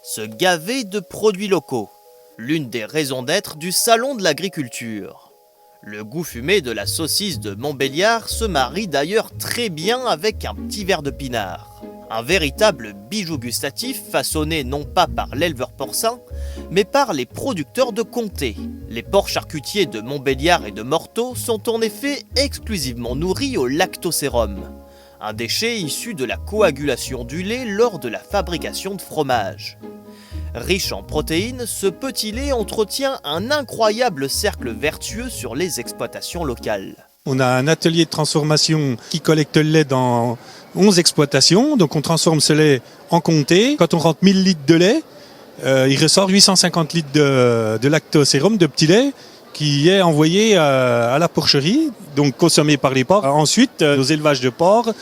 se gaver de produits locaux, l'une des raisons d'être du Salon de l'agriculture. Le goût fumé de la saucisse de Montbéliard se marie d'ailleurs très bien avec un petit verre de pinard. Un véritable bijou gustatif façonné non pas par l'éleveur porcin, mais par les producteurs de comté. Les porcs charcutiers de Montbéliard et de Morteau sont en effet exclusivement nourris au lactosérum, un déchet issu de la coagulation du lait lors de la fabrication de fromage. Riche en protéines, ce petit lait entretient un incroyable cercle vertueux sur les exploitations locales. On a un atelier de transformation qui collecte le lait dans 11 exploitations, donc on transforme ce lait en comté. Quand on rentre 1000 litres de lait, il ressort 850 litres de lactosérum, de petit lait, qui est envoyé à la porcherie, donc consommé par les porcs. Ensuite, nos élevages de porcs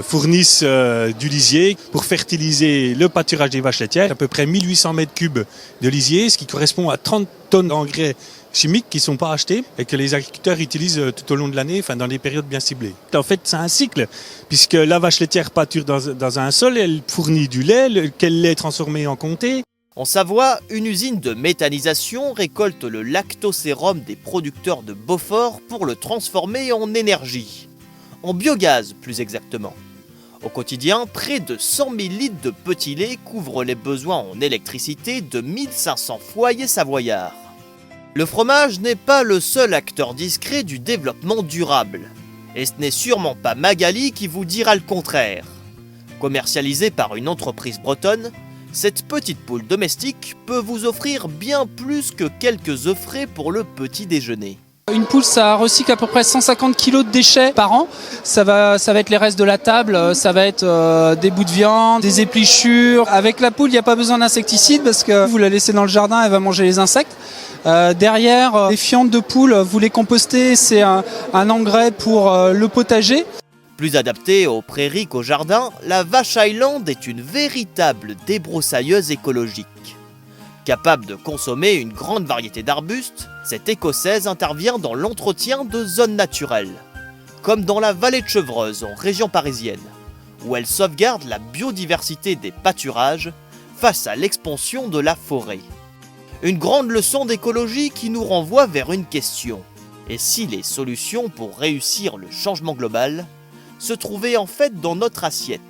fournissent du lisier pour fertiliser le pâturage des vaches laitières, à peu près 1800 mètres cubes de lisier, ce qui correspond à 30 tonnes d'engrais chimiques qui ne sont pas achetés et que les agriculteurs utilisent tout au long de l'année, dans des périodes bien ciblées. En fait, c'est un cycle, puisque la vache laitière pâture dans un sol, elle fournit du lait, lequel lait est transformé en comté. En Savoie, une usine de méthanisation récolte le lactosérum des producteurs de Beaufort pour le transformer en énergie. En biogaz, plus exactement. Au quotidien, près de 100 000 litres de petit lait couvrent les besoins en électricité de 1500 foyers savoyards. Le fromage n'est pas le seul acteur discret du développement durable. Et ce n'est sûrement pas Magali qui vous dira le contraire. Commercialisée par une entreprise bretonne, cette petite poule domestique peut vous offrir bien plus que quelques œufs frais pour le petit déjeuner. Une poule, ça recycle à peu près 150 kg de déchets par an. Ça va être les restes de la table, ça va être des bouts de viande, des épluchures. Avec la poule, il n'y a pas besoin d'insecticides parce que vous la laissez dans le jardin, elle va manger les insectes. Derrière, les fientes de poule, vous les compostez, c'est un engrais pour le potager. Plus adaptée aux prairies qu'au jardin, la vache Highland est une véritable débroussailleuse écologique. Capable de consommer une grande variété d'arbustes, cette écossaise intervient dans l'entretien de zones naturelles, comme dans la vallée de Chevreuse en région parisienne, où elle sauvegarde la biodiversité des pâturages face à l'expansion de la forêt. Une grande leçon d'écologie qui nous renvoie vers une question. Et si les solutions pour réussir le changement global se trouvaient en fait dans notre assiette?